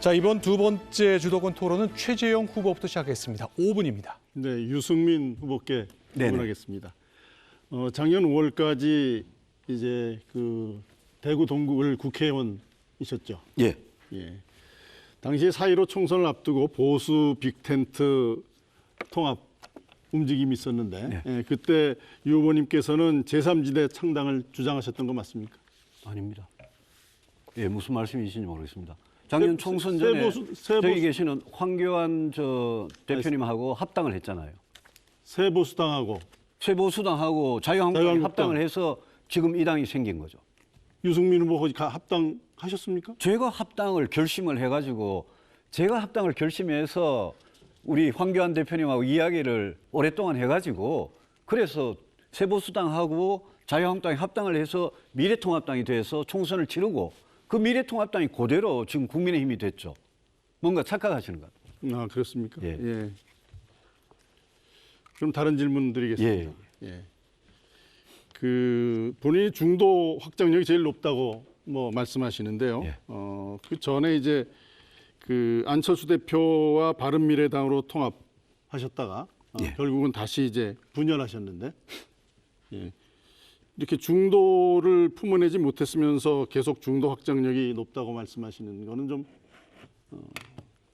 자, 이번 두 번째 주도권 토론은 최재형 후보부터 시작하겠습니다. 5분입니다. 네, 유승민 후보께 질문하겠습니다. 작년 5월까지 이제 그 대구 동구을 국회의원이셨죠. 예. 예. 당시에 4.15 총선을 앞두고 보수 빅텐트 통합 움직임이 있었는데 네. 예, 그때 유 후보님께서는 제3지대 창당을 주장하셨던 거 맞습니까? 아닙니다. 예, 무슨 말씀이신지 모르겠습니다. 작년 총선 전에 저기 계시는 황교안 대표님하고 합당을 했잖아요. 새보수당하고 새보수당하고 자유한국당이 합당을 해서 지금 이 당이 생긴 거죠. 유승민 후보 합당하셨습니까? 제가 합당을 결심을 해가지고 제가 합당을 결심해서 우리 황교안 대표님하고 이야기를 오랫동안 해가지고 그래서 새보수당하고 자유한국당이 합당을 해서 미래통합당이 돼서 총선을 치르고 그 미래통합당이 그대로 지금 국민의힘이 됐죠. 뭔가 착각하시는 것 같아요. 아, 그렇습니까? 예. 예. 그럼 다른 질문 드리겠습니다. 예. 그 본인이 중도 확장력이 제일 높다고 뭐 말씀하시는데요. 예. 그 전에 이제 그 안철수 대표와 바른미래당으로 통합하셨다가 예. 결국은 다시 이제 분열하셨는데 예. 이렇게 중도를 품어내지 못했으면서 계속 중도 확장력이 높다고 말씀하시는 거는 좀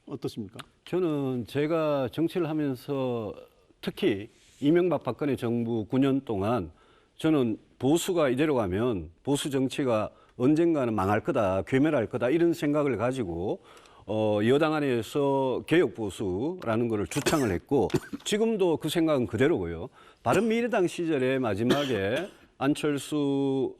어떻습니까? 저는 제가 정치를 하면서 특히 이명박 박근혜 정부 9년 동안 저는 보수가 이대로 가면 보수 정치가 언젠가는 망할 거다, 괴멸할 거다 이런 생각을 가지고 여당 안에서 개혁 보수라는 것을 주창을 했고 지금도 그 생각은 그대로고요. 바른미래당 시절에 마지막에 안철수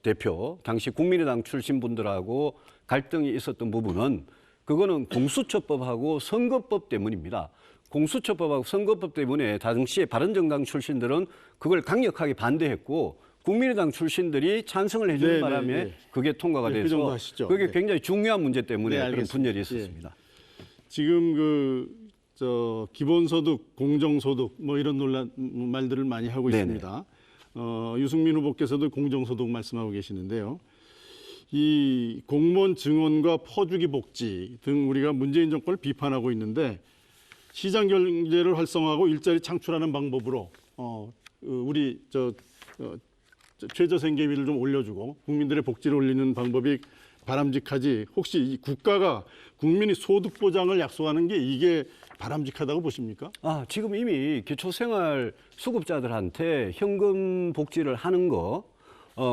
대표 당시 국민의당 출신 분들하고 갈등이 있었던 부분은 그거는 공수처법하고 선거법 때문입니다. 공수처법하고 선거법 때문에 당시에 바른정당 출신들은 그걸 강력하게 반대했고 국민의당 출신들이 찬성을 해주는 바람에 그게 통과가 그 돼서 정도 하시죠. 그게 네. 굉장히 중요한 문제 때문에 그런 알겠습니다. 분열이 있었습니다. 지금 기본소득, 공정소득 뭐 이런 말들을 많이 하고 네네. 있습니다. 유승민 후보께서도 공정소득 말씀하고 계시는데요. 이 공무원 증원과 퍼주기 복지 등 우리가 문재인 정권을 비판하고 있는데 시장 경제를 활성화하고 일자리 창출하는 방법으로 우리 최저 생계비를 좀 올려주고 국민들의 복지를 올리는 방법이 바람직하지 혹시 이 국가가 국민이 소득 보장을 약속하는 게 이게 바람직하다고 보십니까? 지금 이미 기초생활 수급자들한테 현금 복지를 하는 거,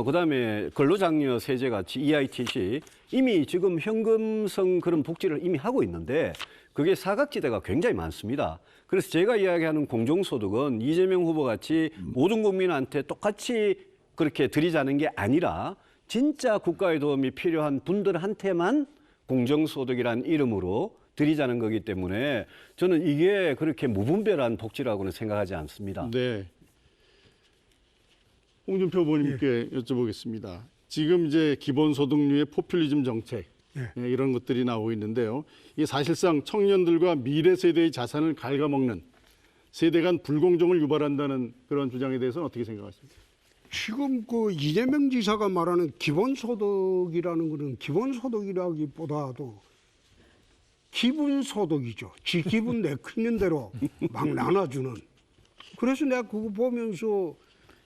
그다음에 근로장려 세제 같이 EITC 이미 지금 현금성 그런 복지를 이미 하고 있는데 그게 사각지대가 굉장히 많습니다. 그래서 제가 이야기하는 공정소득은 이재명 후보 같이 모든 국민한테 똑같이 그렇게 드리자는 게 아니라 진짜 국가의 도움이 필요한 분들한테만 공정소득이라는 이름으로 드리자는 거기 때문에 저는 이게 그렇게 무분별한 복지라고는 생각하지 않습니다. 네. 홍준표 후보님께 여쭤보겠습니다. 지금 이제 기본소득류의 포퓰리즘 정책 이런 것들이 나오고 있는데요. 이게 사실상 청년들과 미래 세대의 자산을 갉아먹는 세대 간 불공정을 유발한다는 그런 주장에 대해서는 어떻게 생각하십니까? 지금 그 이재명 지사가 말하는 기본소득이라는 것은 기본소득이라기보다도 기분소득이죠. 지 기분 내키는 대로 막 나눠주는. 그래서 내가 그거 보면서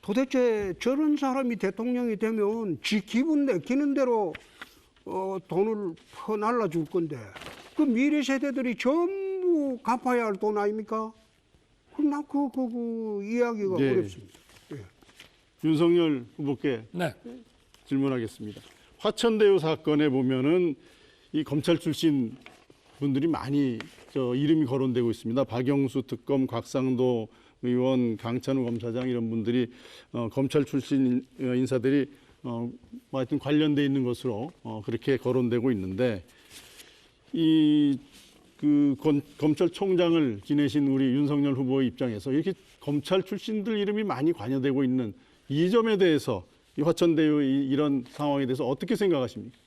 도대체 저런 사람이 대통령이 되면 지 기분 내키는 대로 돈을 퍼날라줄 건데 그 미래 세대들이 전부 갚아야 할 돈 아닙니까? 그럼 난 그 이야기가 네. 어렵습니다. 윤석열 후보께 질문하겠습니다. 화천대유 사건에 보면은 이 검찰 출신 분들이 많이 이름이 거론되고 있습니다. 박영수 특검, 곽상도 의원, 강찬우 검사장 이런 분들이 검찰 출신 인사들이 하여튼 관련돼 있는 것으로 그렇게 거론되고 있는데 검찰총장을 지내신 우리 윤석열 후보의 입장에서 이렇게 검찰 출신들 이름이 많이 관여되고 있는 이 점에 대해서 이 화천대유 이런 상황에 대해서 어떻게 생각하십니까?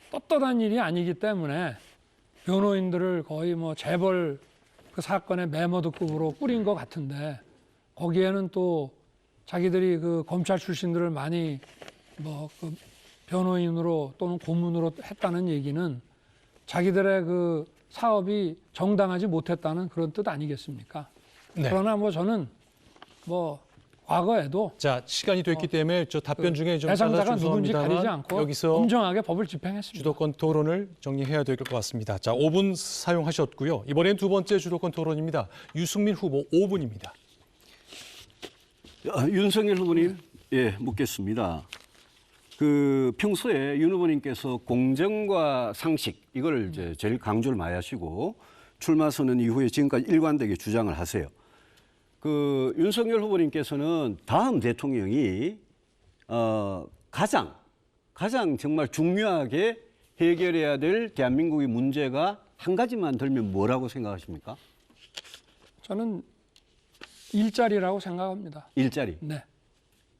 떳떳한 일이 아니기 때문에 변호인들을 거의 뭐 재벌 그 사건의 매머드급으로 꾸린 것 같은데 거기에는 또 자기들이 그 검찰 출신들을 많이 변호인으로 또는 고문으로 했다는 얘기는 자기들의 그 사업이 정당하지 못했다는 그런 뜻 아니겠습니까? 네. 그러나 뭐 저는 뭐 과거에도 자, 시간이 됐기 때문에 저 답변 중에 좀 대상자가 잘라 누군지 가리지 죄송합니다만 않고 여기서 엄정하게 법을 집행했습니다. 주도권 토론을 정리해야 될 것 같습니다. 자, 5분 사용하셨고요. 이번엔 두 번째 주도권 토론입니다. 유승민 후보 5분입니다. 윤석열 후보님, 예, 묻겠습니다. 그 평소에 윤 후보님께서 공정과 상식 이걸 이제 제일 강조를 많이 하시고 출마 선언 이후에 지금까지 일관되게 주장을 하세요. 그 윤석열 후보님께서는 다음 대통령이 가장 정말 중요하게 해결해야 될 대한민국의 문제가 한 가지만 들면 뭐라고 생각하십니까? 저는 일자리라고 생각합니다. 일자리. 네.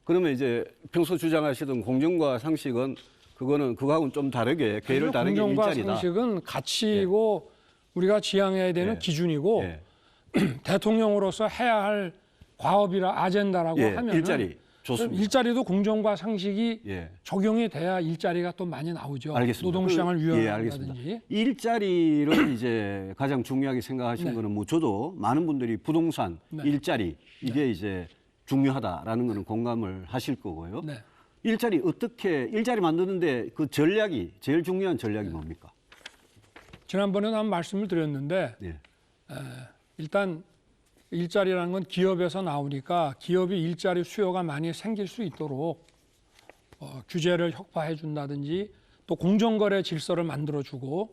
그러면 이제 평소 주장하시던 공정과 상식은 그거하고는 좀 다르게 궤를 다르게 공정과 일자리다. 상식은 가치이고 우리가 지향해야 되는 예. 기준이고 예. 대통령으로서 해야 할 과업이라 아젠다라고 예, 하면 일자리 좋습니다. 일자리도 공정과 상식이 예. 적용이 돼야 일자리가 또 많이 나오죠. 알겠습니다. 노동시장을 예, 알겠습니다. 유연한다든지. 일자리를 이제 가장 중요하게 생각하시는 네. 거는 뭐 저도 많은 분들이 부동산, 네. 일자리 이게 이제 중요하다라는 거는 공감을 하실 거고요. 네. 일자리 만드는데 그 전략이 제일 중요한 전략이 뭡니까? 지난번에도 한번 말씀을 드렸는데 예. 일단 일자리라는 건 기업에서 나오니까 기업이 일자리 수요가 많이 생길 수 있도록 규제를 혁파해 준다든지 또 공정거래 질서를 만들어주고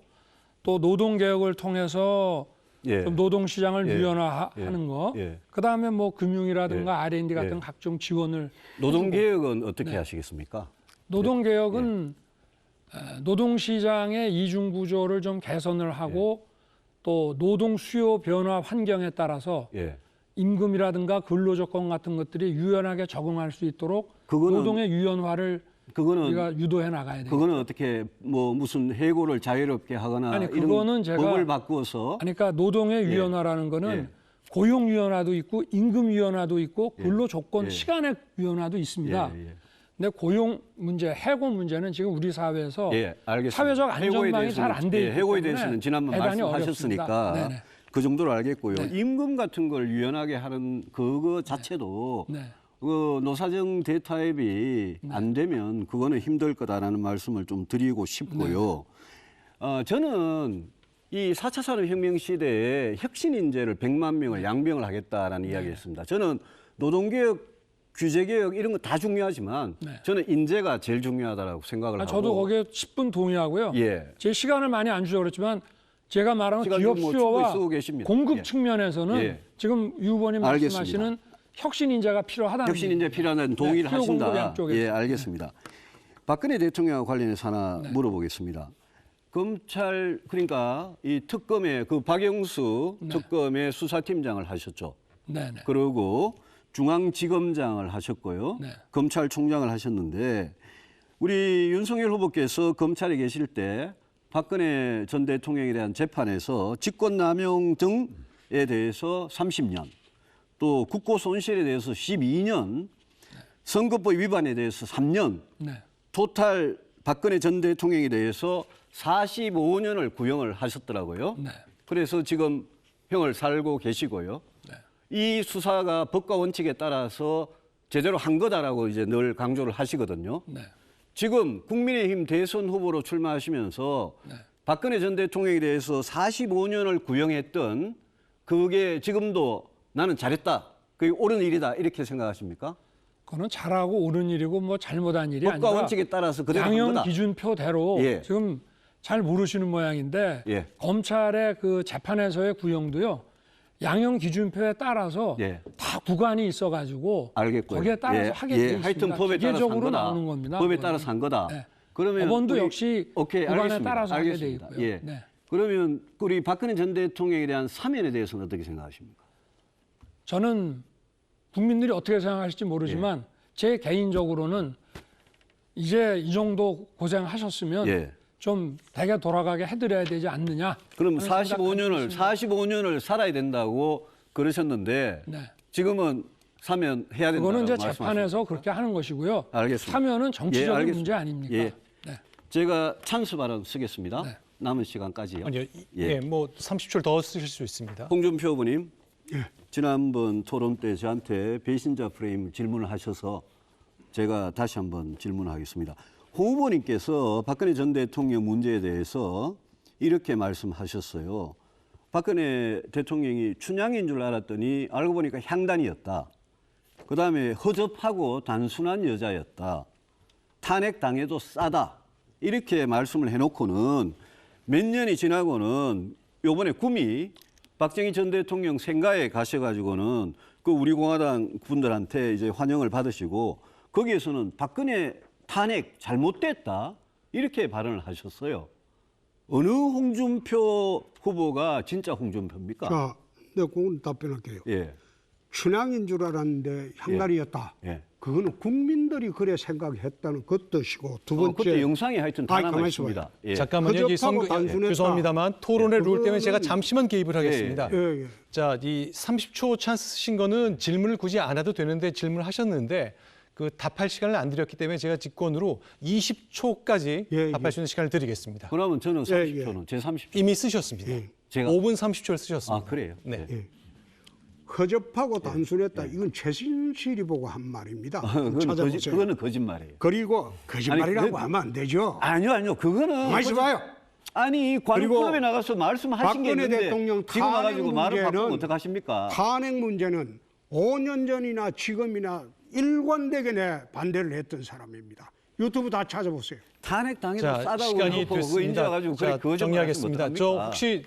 또 노동개혁을 통해서 예. 좀 노동시장을 예. 유연화하는 거. 예. 그다음에 뭐 금융이라든가 예. R&D 같은 예. 각종 지원을 노동개혁은 어떻게 네. 하시겠습니까? 노동개혁은 노동시장의 이중구조를 좀 개선을 하고 또 노동 수요 변화 환경에 따라서 예. 임금이라든가 근로조건 같은 것들이 유연하게 적응할 수 있도록 노동의 유연화를 우리가 유도해 나가야 돼요. 그거는 어떻게 뭐 무슨 해고를 자유롭게 하거나 아니, 이런 그거는 제가- 법을 바꾸어서 그러니까 노동의 유연화라는 거는 예. 고용 유연화도 있고 임금 유연화도 있고 근로조건 예. 시간의 유연화도 있습니다. 예, 예. 근데 고용 문제, 해고 문제는 지금 우리 사회에서 예, 알겠습니다. 사회적 해고에 안전망이 잘 안 돼 예, 있기 해고에 때문에 대해서는 지난번 대단히 말씀하셨으니까 어렵습니다. 네네. 그 정도로 알겠고요. 네. 임금 같은 걸 유연하게 하는 그거 자체도 네. 그 노사정 대타협이 안 되면 그거는 힘들 거다라는 말씀을 좀 드리고 싶고요. 저는 이 4차 산업혁명 시대에 혁신 인재를 100만 명을 양병을 하겠다라는 이야기했습니다. 저는 노동개혁, 규제개혁 이런 거 다 중요하지만 네. 저는 인재가 제일 중요하다고 생각을 하고. 저도 거기에 10분 동의하고요. 예. 제 시간을 많이 안 주셔서 그렇지만 제가 말하는 시간 기업 뭐 수요와 충분히 쓰고 계십니다. 공급 예. 측면에서는 예. 지금 유 후보님 알겠습니다. 말씀하시는 혁신 인재가 필요하다는 혁신 인재 얘기입니다. 필요하다는 동의를 수요 공급 하신다. 양쪽에서. 예, 알겠습니다. 박근혜 대통령과 관련해서 하나 물어보겠습니다. 검찰 그러니까 이 특검의 그 박영수 특검의 수사팀장을 하셨죠. 네네. 그리고 중앙지검장을 하셨고요. 네. 검찰총장을 하셨는데 우리 윤석열 후보께서 검찰에 계실 때 박근혜 전 대통령에 대한 재판에서 직권남용 등에 대해서 30년, 또 국고손실에 대해서 12년, 선거법 위반에 대해서 3년, 네. 토탈 박근혜 전 대통령에 대해서 45년을 구형을 하셨더라고요. 네. 그래서 지금 형을 살고 계시고요. 이 수사가 법과 원칙에 따라서 제대로 한 거다라고 이제 늘 강조를 하시거든요. 네. 지금 국민의힘 대선 후보로 출마하시면서 박근혜 전 대통령에 대해서 45년을 구형했던 그게 지금도 나는 잘했다. 그게 옳은 일이다. 이렇게 생각하십니까? 그거는 잘하고 옳은 일이고 뭐 잘못한 일이 법과 아니라 원칙에 따라서 그대로 한 양형 거다. 기준표대로 예. 지금 잘 모르시는 모양인데 예. 검찰의 그 재판에서의 구형도요. 양형 기준표에 따라서 예. 다 구간이 있어가지고 알겠고요. 거기에 따라서 예. 하게 예. 돼 있습니다. 하여튼 법에 따라서 한 기계적으로 거다. 나오는 겁니다. 법에 그거는. 따라서 한 거다. 네. 그러면 법원도 우리- 역시 오케이, 구간에 알겠습니다. 따라서 하게 돼 알겠습니다. 있고요. 예. 네. 그러면 우리 박근혜 전 대통령에 대한 사면에 대해서는 어떻게 생각하십니까? 저는 국민들이 어떻게 생각하실지 모르지만 예. 제 개인적으로는 이제 이 정도 고생하셨으면 예. 좀 대개 돌아가게 해드려야 되지 않느냐. 그럼 하는 생각 가지고 있습니다. 45년을 살아야 된다고 그러셨는데 네. 지금은 사면해야 된다고 그거는 이제 말씀하십니다. 재판에서 그렇게 하는 것이고요. 알겠습니다. 사면은 정치적인 알겠습니다. 문제 아닙니까? 예. 제가 찬스 발언 쓰겠습니다. 네. 남은 시간까지요. 아니요, 예. 뭐 30초를 더 쓰실 수 있습니다. 홍준표 후보님, 예. 지난번 토론 때 저한테 배신자 프레임 질문을 하셔서 제가 다시 한번 질문하겠습니다. 홍 후보님께서 박근혜 전 대통령 문제에 대해서 이렇게 말씀하셨어요. 박근혜 대통령이 춘향인 줄 알았더니 알고 보니까 향단이었다. 그다음에 허접하고 단순한 여자였다. 탄핵당해도 싸다. 이렇게 말씀을 해놓고는 몇 년이 지나고는 요번에 구미 박정희 전 대통령 생가에 가셔가지고는 그 우리 공화당 분들한테 이제 환영을 받으시고 거기에서는 박근혜 탄핵 잘못됐다. 이렇게 발언을 하셨어요. 어느 홍준표 후보가 진짜 홍준표입니까? 자, 내가 그건 답변할게요. 예. 춘향인 줄 알았는데 향날이었다. 예. 그거는 국민들이 그래 생각했다는 그 뜻이고 두 번째 그때 영상이 하여튼 다 아니, 남아 가만히 있습니다. 예. 잠깐만요. 이 허접하고 단순했다. 죄송합니다만 토론의 룰 때문에 제가 그거는- 잠시만 개입을 하겠습니다. 예, 예. 자, 이 30초 찬스 쓰신 거는 질문을 굳이 안 해도 되는데 질문을 하셨는데 그 답할 시간을 안 드렸기 때문에 제가 직권으로 20초까지 예, 답할 수 있는 시간을 드리겠습니다. 그러면 저는 예, 30초는 제 30초. 이미 쓰셨습니다. 예. 제가 5분 30초를 쓰셨습니다. 아 그래요? 네. 예. 허접하고 단순했다. 이건 최순실이 보고 한 말입니다. 찾아보세요. 그거는 거짓말이에요. 그리고 거짓말이라고 그- 하면 안 되죠. 아니요. 그거는 가만히 봐요. 아니 그리고 관클럽에 나가서 말씀하신 게 박근혜 있는데 대통령 지금 와가지고 탄핵 말을 바꾸면 문제는 어떡하십니까? 탄핵 문제는 5년 전이나 지금이나 일관되게 내 반대를 했던 사람입니다. 유튜브 다 찾아보세요. 탄핵 당해도 자, 싸다고 시간이 그거 됐습니다. 인정해가지고 그래 자, 그거 좀 정리하겠습니다. 말씀 저 어떡합니까? 혹시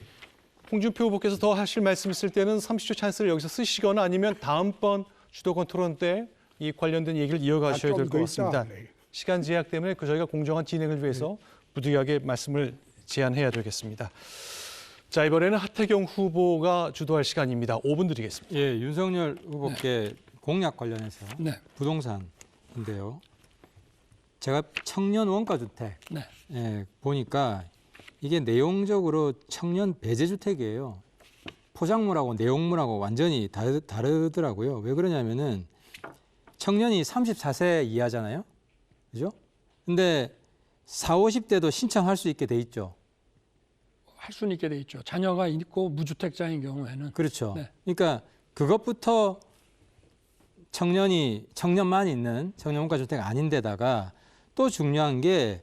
홍준표 후보께서 더 하실 말씀 있을 때는 30초 찬스를 여기서 쓰시거나 아니면 다음번 주도권 토론 때 이 관련된 얘기를 이어가셔야 좀 될 것 더 같습니다. 있다. 네. 시간 제약 때문에 저희가 공정한 진행을 위해서 부득이하게 말씀을 제한해야 되겠습니다. 자, 이번에는 하태경 후보가 주도할 시간입니다. 5분 드리겠습니다. 예, 윤석열 후보께 공약 관련해서 네. 부동산인데요. 제가 청년 원가주택 네. 보니까 이게 내용적으로 청년 배제주택이에요. 포장물하고 내용물하고 완전히 다르더라고요. 왜 그러냐면은 청년이 34세 이하잖아요. 그죠? 근데 40, 50대도 신청할 수 있게 돼 있죠. 할 수는 있게 돼 있죠. 자녀가 있고 무주택자인 경우에는. 그렇죠. 네. 그러니까 그것부터 청년만 있는 청년원가 주택 아닌데다가 또 중요한 게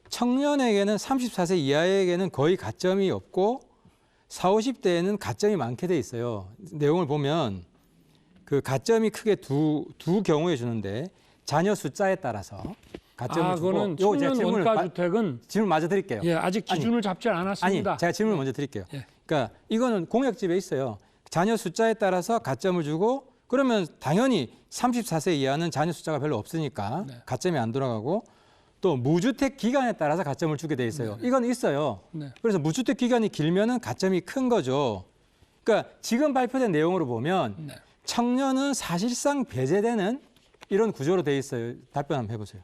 청년에게는 34세 이하에게는 거의 가점이 없고 40, 50대에는 가점이 많게 돼 있어요. 내용을 보면 그 가점이 크게 두 경우에 주는데 자녀 숫자에 따라서 가점을 주고 그거는 요거 제가 청년 원가 주택은 질문 마저 드릴게요. 예, 아직 기준을 잡지 않았습니다. 아니, 제가 질문 먼저 드릴게요. 예. 그러니까 이거는 공약집에 있어요. 자녀 숫자에 따라서 가점을 주고 그러면 당연히 34세 이하는 자녀 숫자가 별로 없으니까 네. 가점이 안 돌아가고 또 무주택 기간에 따라서 가점을 주게 돼 있어요. 이건 있어요. 네. 그래서 무주택 기간이 길면은 가점이 큰 거죠. 그러니까 지금 발표된 내용으로 보면 네. 청년은 사실상 배제되는 이런 구조로 돼 있어요. 답변 한번 해보세요.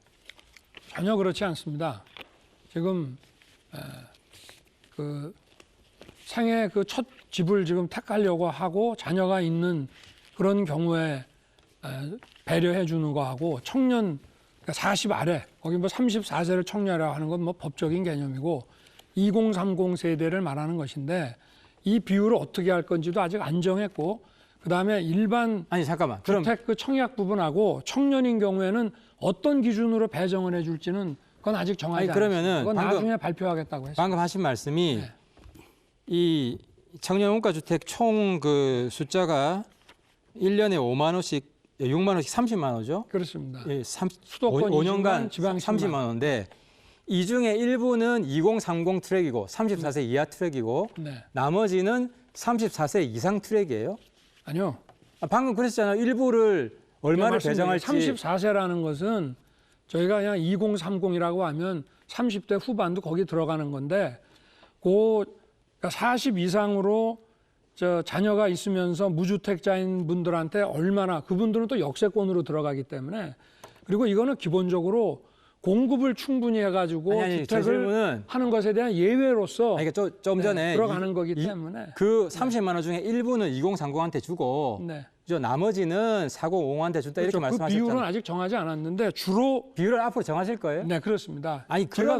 전혀 그렇지 않습니다. 지금 그 생애 그 첫 집을 지금 택하려고 하고 자녀가 있는 그런 경우에 배려해 주는 거하고 청년 그러니까 40 아래 거기 뭐 34세를 청년이라고 하는 건 뭐 법적인 개념이고 2030 세대를 말하는 것인데 이 비율을 어떻게 할 건지도 아직 안 정했고 그다음에 일반 아니 잠깐만. 그럼 주택 그 청약 부분하고 청년인 경우에는 어떤 기준으로 배정을 해줄지는 그건 아직 정하지 아니, 그러면은 않았습니다. 그건 방금- 나중에 발표하겠다고 했습니다. 방금 하신 말씀이 네. 이 청년 원가 주택 총 그 숫자가 1년에 5만 원씩 6만 원씩 30만 원이죠. 그렇습니다. 예, 수도권 5년간 20만, 지방 30만 원인데 이 중에 일부는 2030 트랙이고 34세 이하 트랙이고 네. 나머지는 34세 이상 트랙이에요. 아니요. 방금 그랬잖아요. 일부를 얼마를 배정할지 34세라는 것은 저희가 그냥 2030이라고 하면 30대 후반도 거기 들어가는 건데 그러니까 40 이상으로 저 자녀가 있으면서 무주택자인 분들한테 얼마나 그분들은 또 역세권으로 들어가기 때문에 그리고 이거는 기본적으로 공급을 충분히 해가지고 아니, 제 주택을 질문은 하는 것에 대한 예외로서 아니, 그러니까 좀 전에 들어가는 거기 때문에 그 30만 원 중에 일부는 2030한테 주고 네. 저 나머지는 4050한테 준다 이렇게 그렇죠. 그 말씀하셨잖아요. 비율은 아직 정하지 않았는데 주로 비율을 앞으로 정하실 거예요? 네 그렇습니다. 아니 제가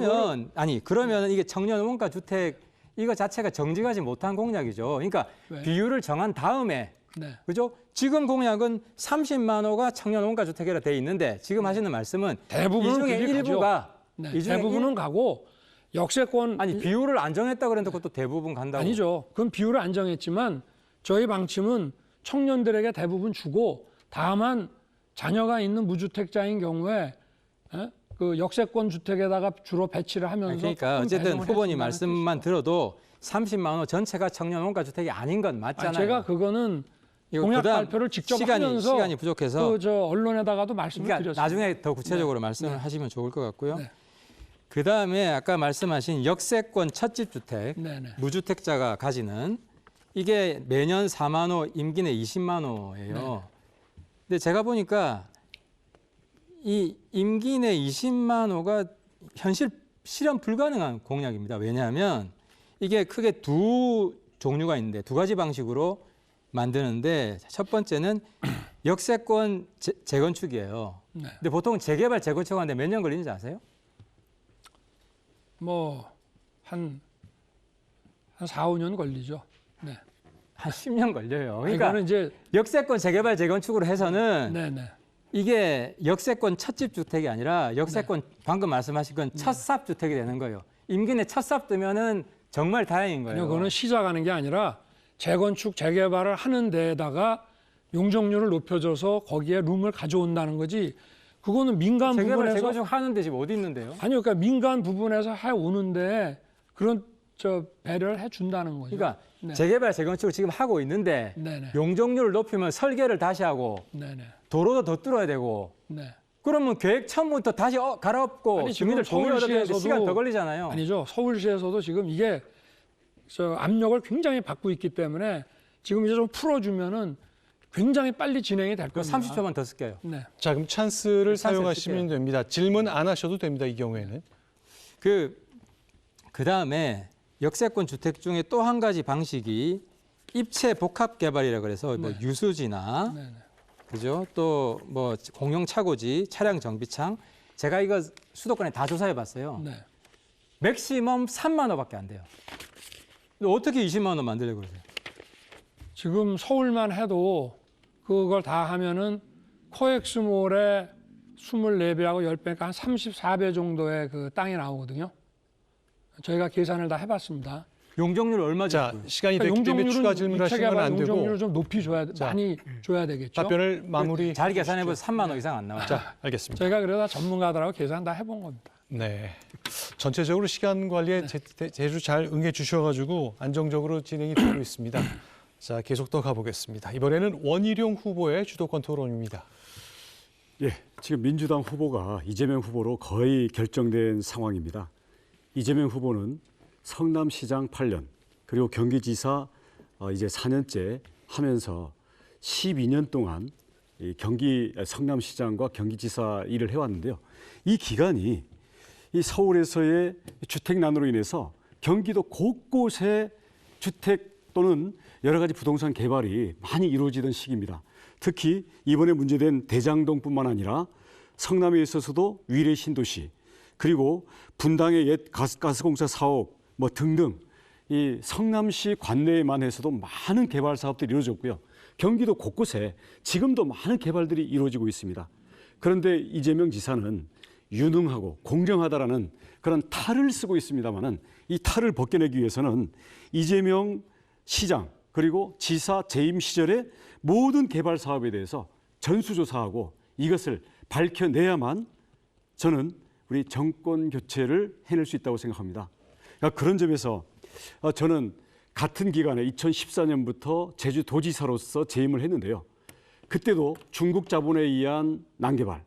그러면 이게 청년 원가 주택 이거 자체가 정직하지 못한 공약이죠. 그러니까 네. 비율을 정한 다음에 네. 그죠? 지금 공약은 30만 호가 청년 원가 주택이라 돼 있는데 지금 하시는 말씀은 대부분은 이 중에 그게 일부가 네, 이 중에 대부분은 가고 역세권 아니 비율을 안 정했다 그랬는데 그것도 대부분 간다고. 아니죠. 그건 비율을 안 정했지만 저희 방침은 청년들에게 대부분 주고 다만 자녀가 있는 무주택자인 경우에 그 역세권 주택에다가 주로 배치를 하면서 그러니까 큰 어쨌든 배정을 후보님 해준다는 말씀만 뜻이죠. 들어도 30만 원 전체가 청년 원가 주택이 아닌 건 맞잖아요. 제가 그거는 이거 공약 그다음 발표를 직접 시간이 하면서 부족해서 저 언론에다가도 말씀을 그러니까 드렸습니다. 나중에 더 구체적으로 말씀을 하시면 좋을 것 같고요. 네. 그다음에 아까 말씀하신 역세권 첫집 주택 네네. 무주택자가 가지는 이게 매년 4만 호, 임기 내 20만 호예요. 네. 근데 제가 보니까 이 임기 내 20만 호가 현실 실현 불가능한 공약입니다. 왜냐하면 이게 크게 두 종류가 있는데 두 가지 방식으로 만드는데 첫 번째는 역세권 재건축이에요. 네. 근데 보통 재개발 재건축하는데 몇 년 걸리는지 아세요? 뭐 한 4, 5년 걸리죠. 네. 한 10년 걸려요. 그러니까 이거는 이제 역세권 재개발 재건축으로 해서는 네네. 이게 역세권 첫집 주택이 아니라 역세권 방금 말씀하신 건 첫삽 주택이 되는 거예요. 임기 내 첫삽 뜨면은 정말 다행인 거예요. 아니요, 그거는 시작하는 게 아니라 재건축 재개발을 하는 데에다가 용적률을 높여줘서 거기에 룸을 가져온다는 거지. 그거는 민간 재개발 부분에서 재건축 하는데 지금 어디 있는데요? 아니요, 그러니까 민간 부분에서 해 오는데 그런 배려를 해준다는 거죠. 그러니까 네. 재개발 재건축을 지금 하고 있는데 네네. 용적률을 높이면 설계를 다시 하고 네네. 도로도 더 뚫어야 되고 네. 그러면 계획 처음부터 다시 갈아엎고 아니, 지금 주민들 동의 얻어야 되는데 서울시에서도 시간 더 걸리잖아요. 아니죠. 서울시에서도 지금 이게 압력을 굉장히 받고 있기 때문에 지금 이제 좀 풀어주면은 굉장히 빨리 진행이 될 그 겁니다. 30초만 더 쓸게요. 네. 자, 그럼 찬스를 찬스 사용하시면 쓸게요. 됩니다. 질문 안 하셔도 됩니다. 이 경우에는. 그다음에 역세권 주택 중에 또 한 가지 방식이 입체 복합 개발이라 그래서 뭐 유수지나 네네. 그죠? 또 뭐 공용 차고지, 차량 정비창 제가 이거 수도권에 다 조사해 봤어요. 네. 맥시멈 3만 원밖에 안 돼요. 근데 어떻게 20만 원 만들려고 그러세요? 지금 서울만 해도 그걸 다 하면은 코엑스몰에 24배하고 10배니까 한 34배 정도의 그 땅이 나오거든요. 저희가 계산을 다 해봤습니다. 용적률 얼마 자, 정도? 시간이 됐기 때문에 추가 질문하시는 건 안 되고 용적률을 좀 높이 줘야 많이 줘야 되겠죠. 답변을 마무리. 잘 계산해 보면 3만 원 이상 안 나와요. 자, 알겠습니다. 저희가 그래도 전문가들하고 계산 다 해본 겁니다. 네. 전체적으로 시간 관리에 제주 잘 응해 주셔가지고 안정적으로 진행이 되고 있습니다. 자, 계속 더 가보겠습니다. 이번에는 원희룡 후보의 주도권 토론입니다. 예, 지금 민주당 후보가 이재명 후보로 거의 결정된 상황입니다. 이재명 후보는 성남시장 8년, 그리고 경기지사 이제 4년째 하면서 12년 동안 이 성남시장과 경기지사 일을 해왔는데요. 이 기간이 이 서울에서의 주택난으로 인해서 경기도 곳곳에 주택 또는 여러 가지 부동산 개발이 많이 이루어지던 시기입니다. 특히 이번에 문제된 대장동뿐만 아니라 성남에 있어서도 위례 신도시, 그리고 분당의 옛 가스공사 사업 뭐 등등 이 성남시 관내에만 해서도 많은 개발 사업들이 이루어졌고요. 경기도 곳곳에 지금도 많은 개발들이 이루어지고 있습니다. 그런데 이재명 지사는 유능하고 공정하다라는 그런 탈을 쓰고 있습니다만은 이 탈을 벗겨내기 위해서는 이재명 시장 그리고 지사 재임 시절의 모든 개발 사업에 대해서 전수조사하고 이것을 밝혀내야만 저는 우리 정권 교체를 해낼 수 있다고 생각합니다. 그런 점에서 저는 같은 기간에 2014년부터 제주도지사로서 재임을 했는데요. 그때도 중국 자본에 의한 난개발,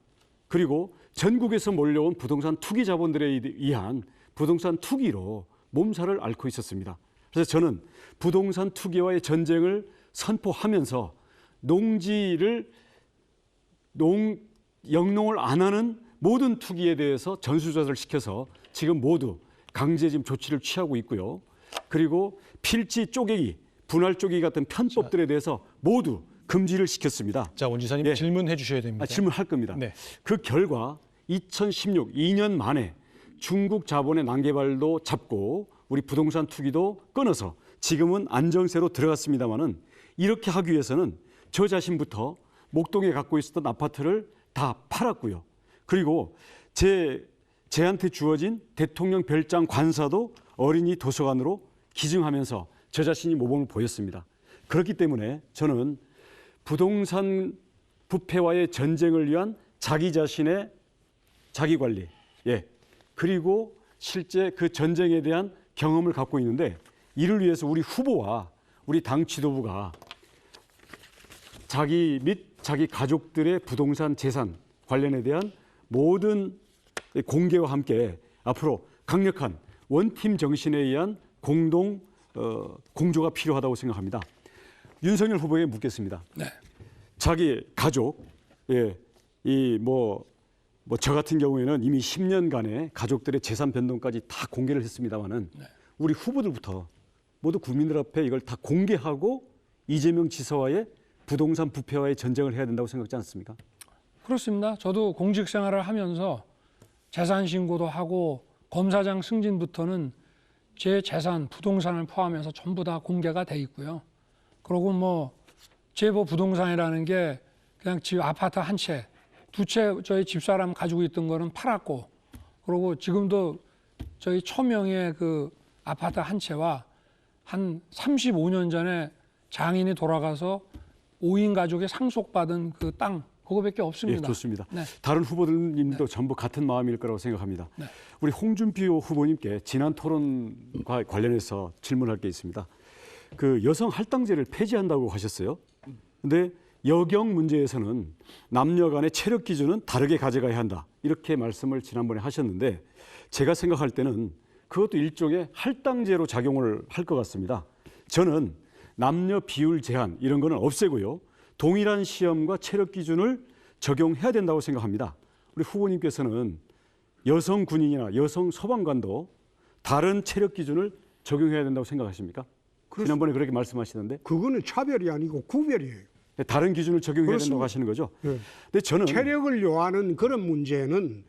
그리고 전국에서 몰려온 부동산 투기 자본들에 의한 부동산 투기로 몸살을 앓고 있었습니다. 그래서 저는 부동산 투기와의 전쟁을 선포하면서 영농을 안 하는 모든 투기에 대해서 전수조사를 시켜서 지금 모두 강제 지금 조치를 취하고 있고요. 그리고 필지 쪼개기, 분할 쪼개기 같은 편법들에 대해서 모두 금지를 시켰습니다. 자, 원 지사님 예. 질문해 주셔야 됩니다. 질문할 겁니다. 네. 그 결과 2016, 2년 만에 중국 자본의 난개발도 잡고 우리 부동산 투기도 끊어서 지금은 안정세로 들어갔습니다마는 이렇게 하기 위해서는 저 자신부터 목동에 갖고 있었던 아파트를 다 팔았고요. 그리고 제한테 주어진 대통령 별장 관사도 어린이 도서관으로 기증하면서 저 자신이 모범을 보였습니다. 그렇기 때문에 저는 부동산 부패와의 전쟁을 위한 자기 자신의 자기 관리, 그리고 실제 그 전쟁에 대한 경험을 갖고 있는데 이를 위해서 우리 후보와 우리 당 지도부가 자기 및 자기 가족들의 부동산 재산 관련에 대한 모든 공개와 함께 앞으로 강력한 원팀 정신에 의한 공조가 필요하다고 생각합니다. 윤석열 후보에게 묻겠습니다. 네. 자기 가족, 저 같은 경우에는 이미 10년간의 가족들의 재산 변동까지 다 공개를 했습니다만은 우리 후보들부터 모두 국민들 앞에 이걸 다 공개하고 이재명 지사와의 부동산 부패와의 전쟁을 해야 된다고 생각하지 않습니까? 그렇습니다. 저도 공직 생활을 하면서 재산 신고도 하고 검사장 승진부터는 제 재산, 부동산을 포함해서 전부 다 공개가 돼 있고요. 그리고 제 부동산이라는 게 그냥 집 아파트 한 채, 두 채 저희 집사람 가지고 있던 거는 팔았고, 그리고 지금도 저희 처명의 그 아파트 한 채와 한 35년 전에 장인이 돌아가서 5인 가족이 상속받은 그 땅, 그거밖에 없습니다. 예, 좋습니다. 네. 다른 후보들님도 전부 같은 마음일 거라고 생각합니다. 네. 우리 홍준표 후보님께 지난 토론과 관련해서 질문할 게 있습니다. 그 여성 할당제를 폐지한다고 하셨어요. 근데 여경 문제에서는 남녀 간의 체력 기준은 다르게 가져가야 한다. 이렇게 말씀을 지난번에 하셨는데 제가 생각할 때는 그것도 일종의 할당제로 작용을 할 것 같습니다. 저는 남녀 비율 제한 이런 거는 없애고요. 동일한 시험과 체력 기준을 적용해야 된다고 생각합니다. 우리 후보님께서는 여성 군인이나 여성 소방관도 다른 체력 기준을 적용해야 된다고 생각하십니까? 지난번에 그렇게 말씀하시던데. 그거는 차별이 아니고 구별이에요. 다른 기준을 적용해야 그렇습니다. 된다고 하시는 거죠? 네. 근데 저는 체력을 요하는 그런 문제는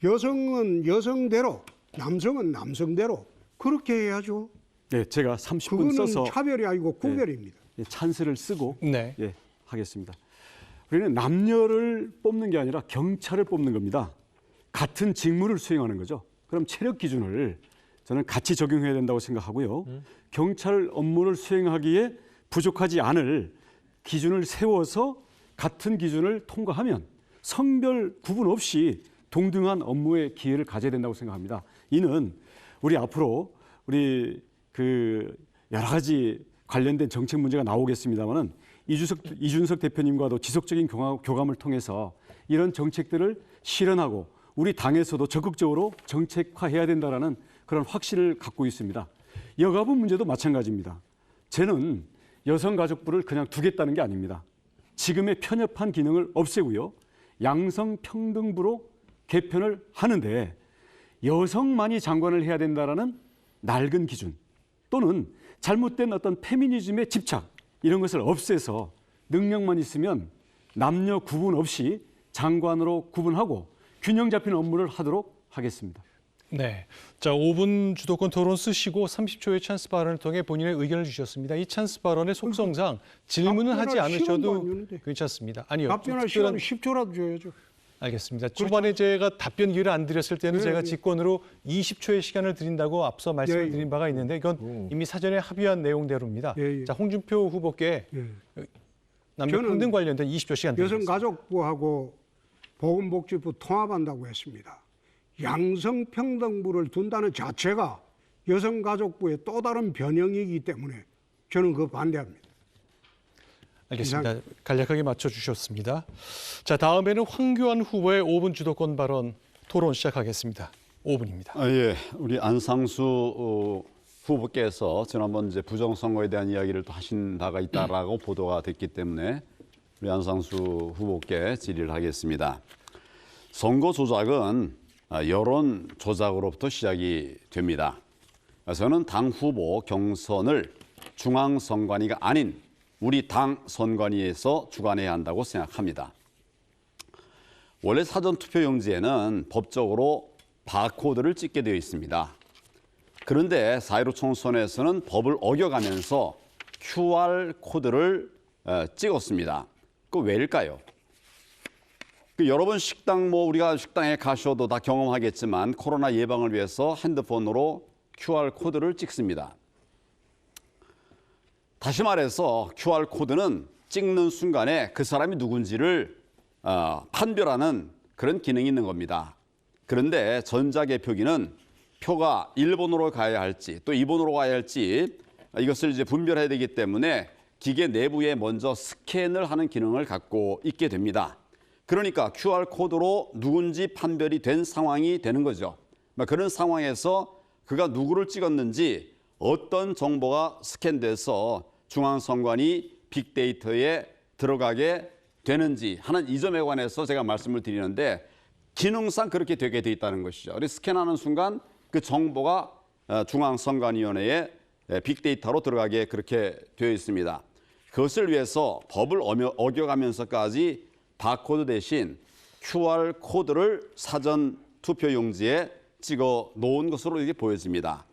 여성은 여성대로, 남성은 남성대로 그렇게 해야죠. 제가 30분 그거는 써서 차별이 아니고 구별입니다. 찬스를 쓰고 네. 하겠습니다. 우리는 남녀를 뽑는 게 아니라 경찰을 뽑는 겁니다. 같은 직무를 수행하는 거죠. 그럼 체력 기준을 저는 같이 적용해야 된다고 생각하고요. 경찰 업무를 수행하기에 부족하지 않을 기준을 세워서 같은 기준을 통과하면 성별 구분 없이 동등한 업무의 기회를 가져야 된다고 생각합니다. 이는 우리 앞으로 우리 여러 가지 관련된 정책 문제가 나오겠습니다만은 이준석 대표님과도 지속적인 교감을 통해서 이런 정책들을 실현하고 우리 당에서도 적극적으로 정책화해야 된다라는 그런 확신을 갖고 있습니다. 여가부 문제도 마찬가지입니다. 저는 여성가족부를 그냥 두겠다는 게 아닙니다. 지금의 편협한 기능을 없애고요. 양성평등부로 개편을 하는데 여성만이 장관을 해야 된다라는 낡은 기준 또는 잘못된 어떤 페미니즘의 집착 이런 것을 없애서 능력만 있으면 남녀 구분 없이 장관으로 구분하고 균형 잡힌 업무를 하도록 하겠습니다. 네. 자, 5분 주도권 토론 쓰시고 30초의 찬스 발언을 통해 본인의 의견을 주셨습니다. 이 찬스 발언의 속성상 질문은 하지 답변할 시간도 않으셔도 아니었는데. 괜찮습니다. 아니요. 답변할 시간 10초라도 줘야죠. 알겠습니다. 초반에 제가 답변 기회를 안 드렸을 때는 제가 직권으로 20초의 시간을 드린다고 앞서 말씀을 드린 바가 있는데 이건 이미 사전에 합의한 내용대로입니다. 자, 홍준표 후보께 남녀 평등 관련된 20초 시간 드리겠습니다. 여성가족부하고 보건복지부 통합한다고 했습니다. 양성평등부를 둔다는 자체가 여성가족부의 또 다른 변형이기 때문에 저는 그거 반대합니다. 알겠습니다. 간략하게 맞춰주셨습니다. 자, 다음에는 황교안 후보의 5분 주도권 발언 토론 시작하겠습니다. 5분입니다. 우리 안상수 후보께서 지난번 이제 부정선거에 대한 이야기를 또 하신 바가 있다라고 보도가 됐기 때문에 우리 안상수 후보께 질의를 하겠습니다. 선거 조작은 여론 조작으로부터 시작이 됩니다. 저는 당 후보 경선을 중앙선관위가 아닌 우리 당 선관위에서 주관해야 한다고 생각합니다. 원래 사전투표용지에는 법적으로 바코드를 찍게 되어 있습니다. 그런데 4.15 총선에서는 법을 어겨가면서 QR코드를 찍었습니다. 그 왜일까요? 여러분 식당 우리가 식당에 가셔도 다 경험하겠지만 코로나 예방을 위해서 핸드폰으로 QR코드를 찍습니다. 다시 말해서 QR코드는 찍는 순간에 그 사람이 누군지를 판별하는 그런 기능이 있는 겁니다. 그런데 전자개표기는 표가 1번으로 가야 할지 또 2번으로 가야 할지 이것을 이제 분별해야 되기 때문에 기계 내부에 먼저 스캔을 하는 기능을 갖고 있게 됩니다. 그러니까 QR코드로 누군지 판별이 된 상황이 되는 거죠. 그런 상황에서 그가 누구를 찍었는지 어떤 정보가 스캔돼서 중앙선관위 빅데이터에 들어가게 되는지 하는 이 점에 관해서 제가 말씀을 드리는데 기능상 그렇게 되게 돼 있다는 것이죠. 스캔하는 순간 그 정보가 중앙선관위원회에 빅데이터로 들어가게 그렇게 되어 있습니다. 그것을 위해서 법을 어겨가면서까지 바코드 대신 QR코드를 사전 투표용지에 찍어 놓은 것으로 이게 보여집니다.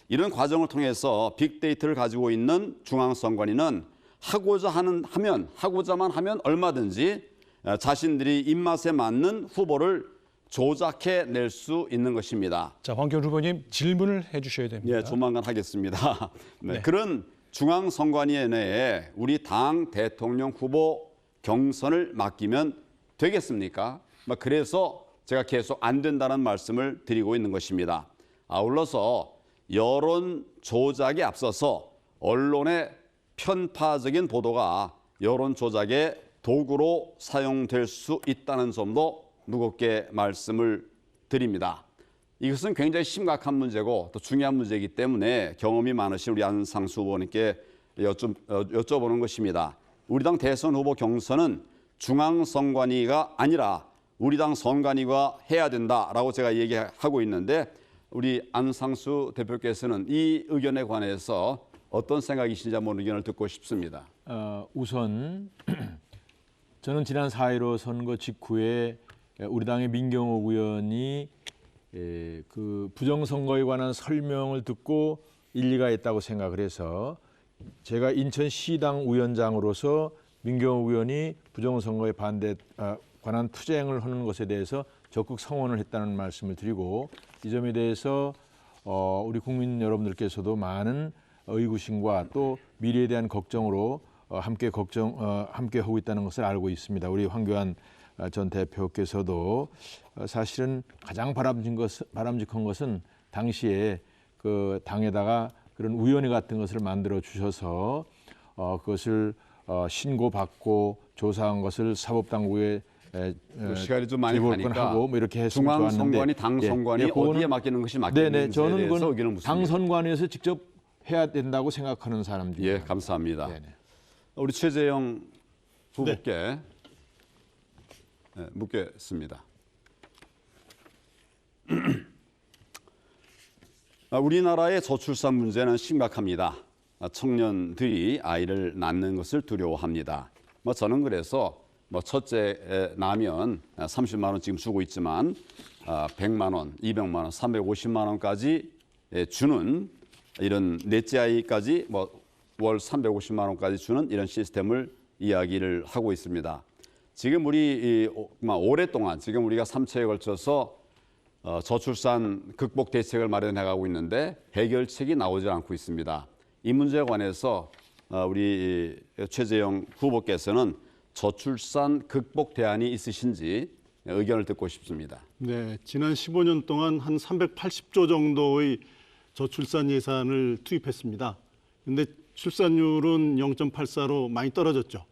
이런 과정을 통해서 빅데이터를 가지고 있는 중앙선관위는 하고자만 하면 얼마든지 자신들이 입맛에 맞는 후보를 조작해낼 수 있는 것입니다. 자, 황교안 후보님 질문을 해주셔야 됩니다. 예, 조만간 하겠습니다. 네. 네. 그런 중앙선관위원회에 우리 당 대통령 후보 경선을 맡기면 되겠습니까? 그래서 제가 계속 안 된다는 말씀을 드리고 있는 것입니다. 아울러서 여론 조작에 앞서서 언론의 편파적인 보도가 여론 조작의 도구로 사용될 수 있다는 점도 무겁게 말씀을 드립니다. 이것은 굉장히 심각한 문제고 또 중요한 문제이기 때문에 경험이 많으신 우리 안상수 후보님께 여쭤보는 것입니다. 우리 당 대선 후보 경선은 중앙선관위가 아니라 우리 당 선관위가 해야 된다라고 제가 얘기하고 있는데 우리 안상수 대표께서는 이 의견에 관해서 어떤 생각이신지 한번 의견을 듣고 싶습니다. 우선 저는 지난 4.15 선거 직후에 우리 당의 민경욱 의원이 그 부정선거에 관한 설명을 듣고 일리가 있다고 생각을 해서 제가 인천시당 위원장으로서 민경욱 의원이 부정선거에 관한 투쟁을 하는 것에 대해서 적극 성원을 했다는 말씀을 드리고 이 점에 대해서 우리 국민 여러분들께서도 많은 의구심과 또 미래에 대한 걱정으로 함께 하고 있다는 것을 알고 있습니다. 우리 황교안 전 대표께서도 사실은 가장 바람직한 것은 당시에 그 당에다가 그런 위원회 같은 것을 만들어 주셔서 그것을 신고받고 조사한 것을 사법당국에 시간이 좀 많이 가니까 하고 뭐 이렇게 했으면 좋았는데 중앙선관위, 당선관위 어디에 맡기는 것이 맞겠는지에 저는 대해서 의견을 묻습니다. 당선관위에서 직접 해야 된다고 생각하는 사람들이 예, 감사합니다. 네네. 우리 최재형 후보께 묻겠습니다. 우리나라의 저출산 문제는 심각합니다. 청년들이 아이를 낳는 것을 두려워합니다. 저는 그래서 첫째 나면 30만 원 지금 주고 있지만 100만 원, 200만 원, 350만 원까지 주는 이런 넷째 아이까지 월 350만 원까지 주는 이런 시스템을 이야기를 하고 있습니다. 지금 우리 오랫동안 지금 우리가 3차에 걸쳐서 저출산 극복 대책을 마련해가고 있는데 해결책이 나오지 않고 있습니다. 이 문제에 관해서 우리 최재형 후보께서는 저출산 극복 대안이 있으신지 의견을 듣고 싶습니다. 네, 지난 15년 동안 한 380조 정도의 저출산 예산을 투입했습니다. 그런데 출산율은 0.84로 많이 떨어졌죠.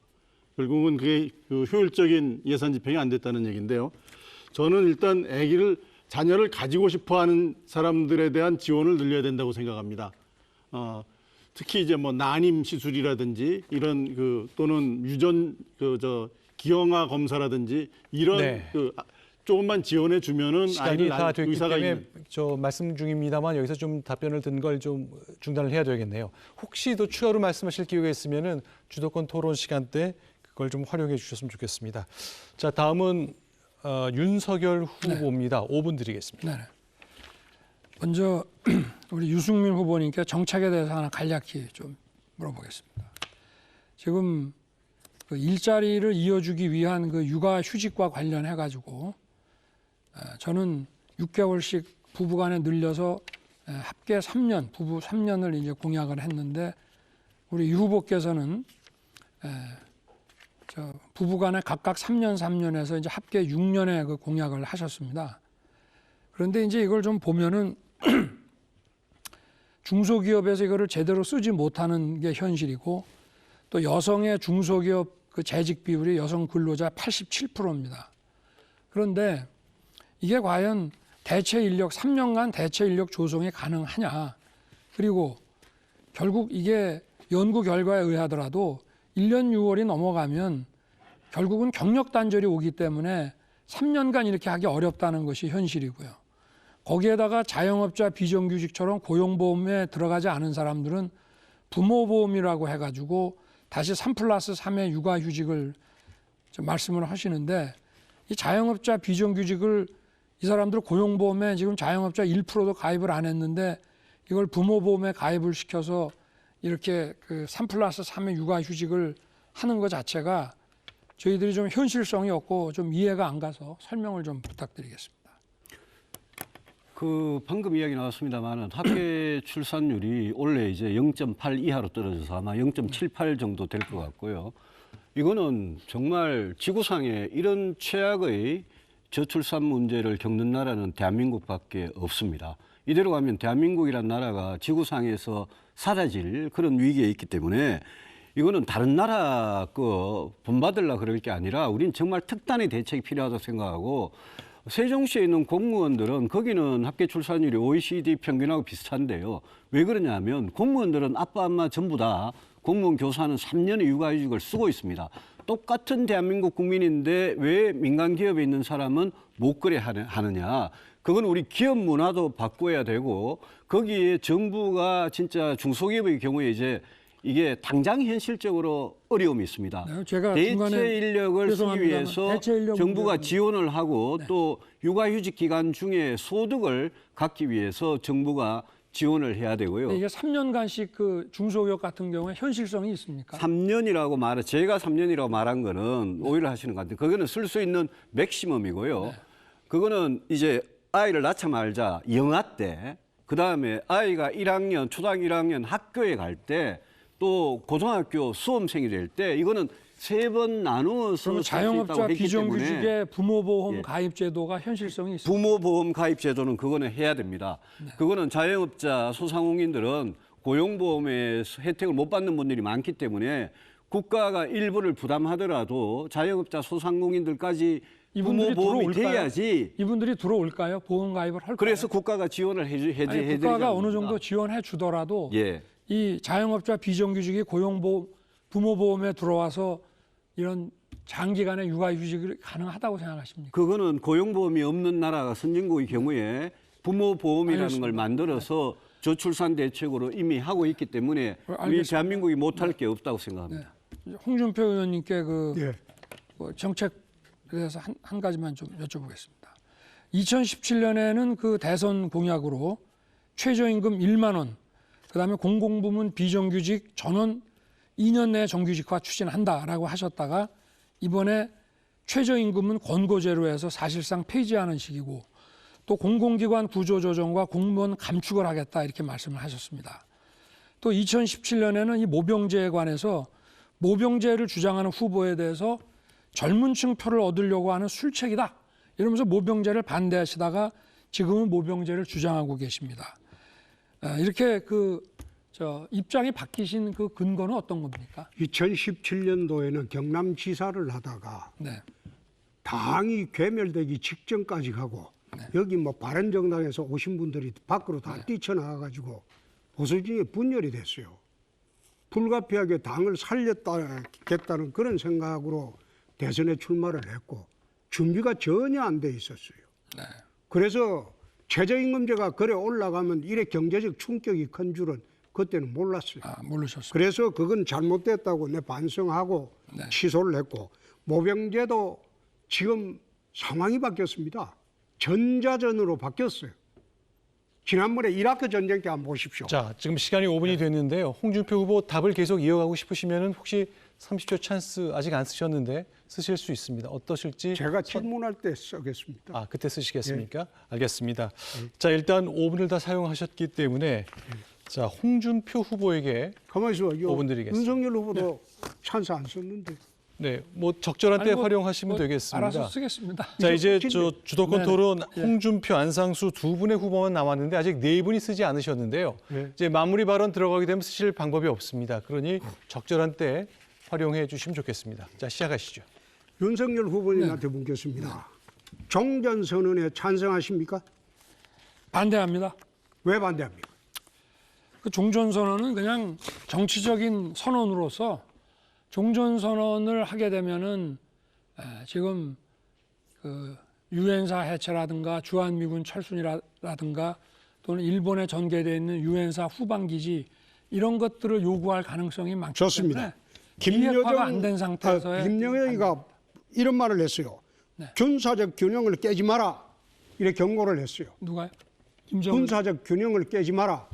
결국은 그게 효율적인 예산 집행이 안 됐다는 얘기인데요. 저는 일단 자녀를 가지고 싶어하는 사람들에 대한 지원을 늘려야 된다고 생각합니다. 특히 이제 난임 시술이라든지 이런 또는 유전 기형아 검사라든지 이런 네. 조금만 지원해 주면은 시간이 다 됐기 의사가 때문에 있는. 저 말씀 중입니다만 여기서 좀 답변을 든 걸 좀 중단을 해야 되겠네요. 혹시 더 추가로 말씀하실 기회가 있으면은 주도권 토론 시간 때 그걸 좀 활용해 주셨으면 좋겠습니다. 자, 다음은 윤석열 후보입니다. 5분 드리겠습니다. 네. 먼저 우리 유승민 후보님께 정책에 대해서 하나 간략히 좀 물어보겠습니다. 지금 그 일자리를 이어주기 위한 그 육아휴직과 관련해 가지고 저는 6개월씩 부부간에 늘려서 합계 3년, 부부 3년을 이제 공약을 했는데 우리 유 후보께서는 부부간에 각각 3년에서 이제 합계 6년의 그 공약을 하셨습니다. 그런데 이제 이걸 좀 보면은 중소기업에서 이거를 제대로 쓰지 못하는 게 현실이고 또 여성의 중소기업 그 재직 비율이 여성 근로자 87%입니다. 그런데 이게 과연 대체 인력 3년간 대체 인력 조성이 가능하냐? 그리고 결국 이게 연구 결과에 의하더라도 1년 6월이 넘어가면 결국은 경력 단절이 오기 때문에 3년간 이렇게 하기 어렵다는 것이 현실이고요. 거기에다가 자영업자 비정규직처럼 고용보험에 들어가지 않은 사람들은 부모보험이라고 해가지고 다시 3+3의 육아휴직을 좀 말씀을 하시는데 이 자영업자 비정규직을 이 사람들 고용보험에 지금 자영업자 1%도 가입을 안 했는데 이걸 부모보험에 가입을 시켜서 이렇게 그 3+3의 육아휴직을 하는 것 자체가 저희들이 좀 현실성이 없고 좀 이해가 안 가서 설명을 좀 부탁드리겠습니다. 그 방금 이야기 나왔습니다만은 합계 출산율이 올해 이제 0.8 이하로 떨어져서 아마 0.78 정도 될 것 같고요. 이거는 정말 지구상에 이런 최악의 저출산 문제를 겪는 나라는 대한민국밖에 없습니다. 이대로 가면 대한민국이란 나라가 지구상에서 사라질 그런 위기에 있기 때문에 이거는 다른 나라 거 본받으려 그럴 게 아니라 우린 정말 특단의 대책이 필요하다고 생각하고 세종시에 있는 공무원들은 거기는 합계 출산율이 OECD 평균하고 비슷한데요. 왜 그러냐면 공무원들은 아빠, 엄마 전부 다 공무원 교사는 3년의 육아휴직을 쓰고 있습니다. 똑같은 대한민국 국민인데 왜 민간 기업에 있는 사람은 못 그래 하느냐. 그건 우리 기업 문화도 바꿔야 되고 거기에 정부가 진짜 중소기업의 경우에 이제 이게 당장 현실적으로 어려움이 있습니다. 네, 제가 대체 인력을 쓰기 위해서 정부가 지원을 하고 네. 또 육아휴직 기간 중에 소득을 갖기 위해서 정부가 지원을 해야 되고요. 이게 3년간씩 그 중소기업 같은 경우에 현실성이 있습니까? 3년이라고 제가 3년이라고 말한 거는 오해를 하시는 것 같은데 그거는 쓸 수 있는 맥시멈이고요. 네. 그거는 이제 아이를 낳자 말자 영아 때, 그다음에 아이가 1학년, 초등학교 1학년 학교에 갈 때, 또 고등학교 수험생이 될 때 이거는 3번 나누어서 그러면 자영업자 비정규직의 때문에 부모보험 예. 가입 제도가 현실성이 있습니다. 부모보험 가입 제도는 그거는 해야 됩니다. 그거는 자영업자 소상공인들은 고용보험의 혜택을 못 받는 분들이 많기 때문에 국가가 일부를 부담하더라도 자영업자 소상공인들까지 부모보험이 돼야지. 이분들이 들어올까요? 보험 가입을 할까요? 그래서 국가가 지원을 해드리지 국가가 어느 정도 지원해 주더라도 예. 이 자영업자 비정규직이 고용보험, 부모보험에 들어와서 이런 장기간의 육아휴직이 가능하다고 생각하십니까? 그거는 고용보험이 없는 나라가 선진국의 경우에 부모보험이라는 알겠습니다. 걸 만들어서 저출산 대책으로 이미 하고 있기 때문에 우리 알겠습니다. 대한민국이 못할 게 없다고 생각합니다. 네. 홍준표 의원님께 그 예. 정책에 대해서 한 가지만 좀 여쭤보겠습니다. 2017년에는 그 대선 공약으로 최저임금 1만 원, 그다음에 공공부문 비정규직 전원 2년 내에 정규직화 추진한다라고 하셨다가 이번에 최저임금은 권고제로 해서 사실상 폐지하는 식이고 또 공공기관 구조조정과 공무원 감축을 하겠다 이렇게 말씀을 하셨습니다. 또 2017년에는 이 모병제에 관해서 모병제를 주장하는 후보에 대해서 젊은 층 표를 얻으려고 하는 술책이다 이러면서 모병제를 반대하시다가 지금은 모병제를 주장하고 계십니다. 이렇게 입장이 바뀌신 그 근거는 어떤 겁니까? 2017년도에는 경남지사를 하다가 네. 당이 괴멸되기 직전까지 가고 여기 뭐 바른정당에서 오신 분들이 밖으로 다 뛰쳐나와가지고 보수진이 분열이 됐어요. 불가피하게 당을 살렸다겠다는 그런 생각으로 대선에 출마를 했고 준비가 전혀 안 돼 있었어요. 그래서 최저임금제가 그래 올라가면 이래 경제적 충격이 큰 줄은 그때는 몰랐어요. 모르셨어요. 그래서 그건 잘못됐다고 내 반성하고 취소를 했고, 모병제도 지금 상황이 바뀌었습니다. 전자전으로 바뀌었어요. 지난번에 이라크 전쟁 때 한번 보십시오. 자, 지금 시간이 5분이 됐는데요. 홍준표 후보 답을 계속 이어가고 싶으시면 혹시 30초 찬스 아직 안 쓰셨는데 쓰실 수 있습니다. 어떠실지. 제가 질문할 때 쓰겠습니다. 아, 그때 쓰시겠습니까? 알겠습니다. 자, 일단 5분을 다 사용하셨기 때문에 자, 홍준표 후보에게 가만히 있어. 5분 드리겠습니다. 윤석열 후보도 찬스 안 썼는데. 네, 뭐 적절한 때 아니, 뭐, 활용하시면 되겠습니다. 알아서 쓰겠습니다. 자, 이제 저 주도권 네네. 토론 홍준표, 안상수 두 분의 후보만 남았는데 아직 네 분이 쓰지 않으셨는데요. 이제 마무리 발언 들어가게 되면 쓰실 방법이 없습니다. 그러니 적절한 때 활용해 주시면 좋겠습니다. 자, 시작하시죠. 윤석열 후보님한테 묻겠습니다. 종전선언에 찬성하십니까? 반대합니다. 왜 반대합니까? 그 종전선언은 그냥 정치적인 선언으로서 종전선언을 하게 되면은 지금 그 유엔사 해체라든가 주한미군 철수라든가 또는 일본에 전개되어 있는 유엔사 후방기지 이런 것들을 요구할 가능성이 많기 좋습니다. 때문에 비핵화가 안 된 상태에서의 김영희가 이런 말을 했어요. 군사적 균형을 깨지 마라. 이렇게 경고를 했어요. 누가요? 김정은 군사적 균형을 깨지 마라.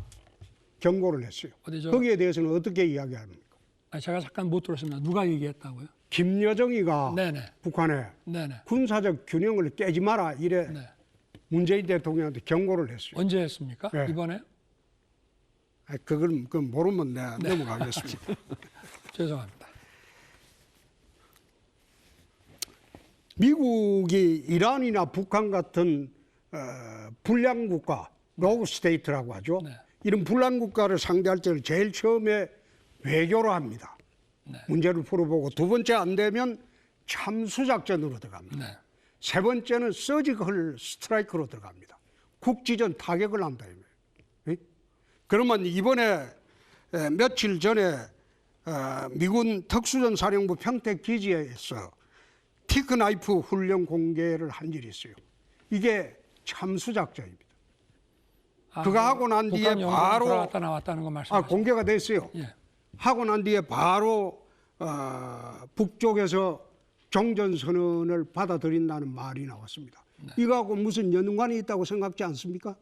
경고를 했어요. 어디죠? 거기에 대해서는 어떻게 이야기합니까? 제가 잠깐 못 들었습니다. 누가 얘기했다고요? 김여정이가 네네. 북한에 네네. 군사적 균형을 깨지 마라 이래 네. 문재인 대통령한테 경고를 했어요. 언제 했습니까? 네. 이번에? 그건 모르면 내가 넘어가겠습니다. 죄송합니다. 미국이 이란이나 북한 같은 불량 국가, 로우 스테이트라고 하죠. 네. 이런 불량 국가를 상대할 때는 제일 처음에 외교로 합니다. 문제를 풀어보고 두 번째 안 되면 참수작전으로 들어갑니다. 네. 세 번째는 서지컬 스트라이크로 들어갑니다. 국지전 타격을 한다. 그러면 이번에 며칠 전에 미군 특수전사령부 평택기지에서 티크나이프 훈련 공개를 한 일이 있어요. 이게 참수작전입니다. 그거 하고 난 뒤에 바로 들어갔다 나왔다는 거 말씀하시죠? 공개가 됐어요. 예. 하고 난 뒤에 바로 북쪽에서 종전선언을 받아들인다는 말이 나왔습니다. 이거하고 무슨 연관이 있다고 생각지 않습니까?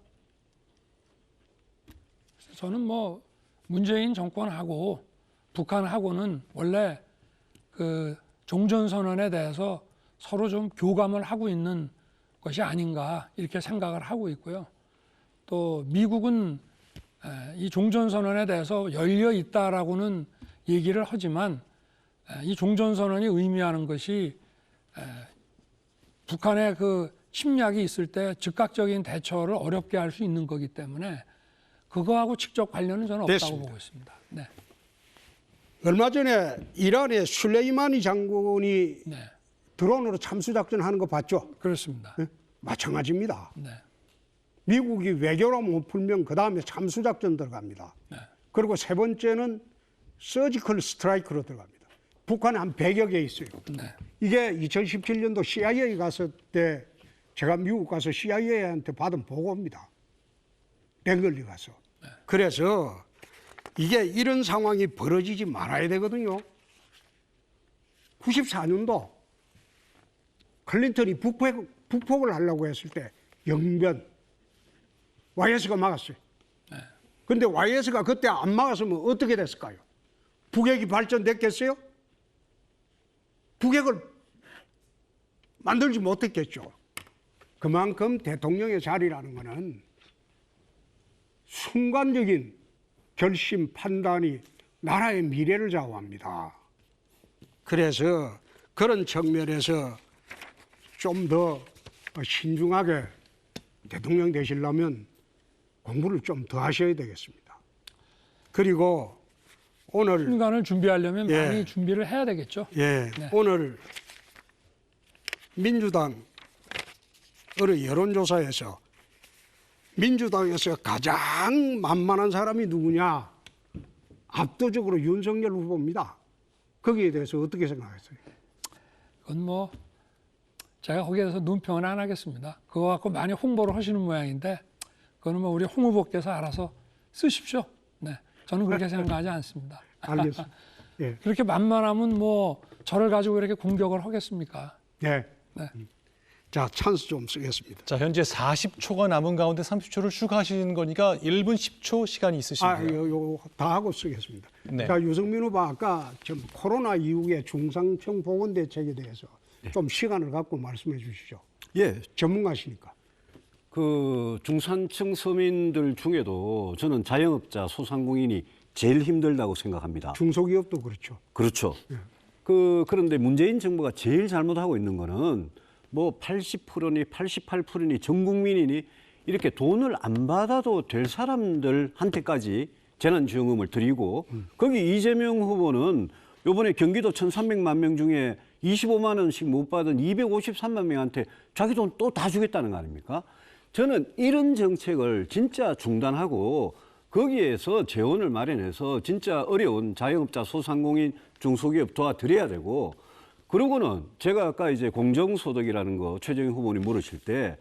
저는 뭐 문재인 정권하고 북한하고는 원래 그 종전선언에 대해서 서로 좀 교감을 하고 있는 것이 아닌가 이렇게 생각을 하고 있고요. 또 미국은 이 종전선언에 대해서 열려 있다라고는 얘기를 하지만 이 종전선언이 의미하는 것이 북한의 그 침략이 있을 때 즉각적인 대처를 어렵게 할 수 있는 거기 때문에 그거하고 직접 관련은 저는 없다고 됐습니다. 보고 있습니다. 네. 얼마 전에 이란의 술레이마니 장군이 네. 드론으로 참수작전 하는 거 봤죠? 그렇습니다. 네? 마찬가지입니다. 네. 미국이 외교로 못 풀면 그 다음에 참수작전 들어갑니다. 네. 그리고 세 번째는 서지컬 스트라이크로 들어갑니다. 북한에 한 100여 개 있어요. 네. 이게 2017년도 CIA 갔을 때 제가 미국 가서 CIA한테 받은 보고입니다. 랭글리 가서. 그래서 이게 이런 상황이 벌어지지 말아야 되거든요. 94년도 클린턴이 북폭을 하려고 했을 때 영변 YS가 막았어요. 그런데 YS가 그때 안 막았으면 어떻게 됐을까요? 북핵이 발전됐겠어요? 북핵을 만들지 못했겠죠. 그만큼 대통령의 자리라는 것은 순간적인 결심, 판단이 나라의 미래를 좌우합니다. 그래서 그런 측면에서 좀 더 신중하게 대통령 되시려면 공부를 좀 더 하셔야 되겠습니다. 그리고 오늘 순간을 준비하려면 예. 많이 준비를 해야 되겠죠. 네. 오늘 민주당의 여론조사에서 민주당에서 가장 만만한 사람이 누구냐? 압도적으로 윤석열 후보입니다. 거기에 대해서 어떻게 생각하세요? 그건 뭐 제가 거기에서 논평은 안 하겠습니다. 그거 갖고 많이 홍보를 하시는 모양인데 그거는 뭐 우리 홍 후보께서 알아서 쓰십시오. 네, 저는 그렇게 생각하지 않습니다. 알겠습니다. 예. 그렇게 만만하면 뭐 저를 가지고 이렇게 공격을 하겠습니까? 네. 네. 자, 찬스 좀 쓰겠습니다. 자, 현재 40초가 남은 가운데 30초를 추가하시는 거니까 1분 10초 시간이 있으십니다. 요 다 하고 쓰겠습니다. 네. 자, 유승민 후보 아까 좀 코로나 이후의 중상층 보건 대책에 대해서 좀 시간을 갖고 말씀해 주시죠. 예, 전문가시니까. 그 중산층 서민들 중에도 저는 자영업자, 소상공인이 제일 힘들다고 생각합니다. 중소기업도 그렇죠. 그렇죠. 그런데 문재인 정부가 제일 잘못하고 있는 거는 뭐 80%니 88%니 전 국민이니 이렇게 돈을 안 받아도 될 사람들한테까지 재난지원금을 드리고 거기 이재명 후보는 이번에 경기도 1,300만 명 중에 25만 원씩 못 받은 253만 명한테 자기 돈 또 다 주겠다는 거 아닙니까? 저는 이런 정책을 진짜 중단하고 거기에서 재원을 마련해서 진짜 어려운 자영업자, 소상공인, 중소기업 도와드려야 되고 그러고는 제가 아까 이제 공정소득이라는 거 최재형 후보님 물으실 때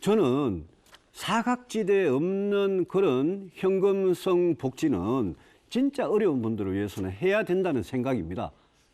저는 사각지대에 없는 그런 현금성 복지는 진짜 어려운 분들을 위해서는 해야 된다는 생각입니다.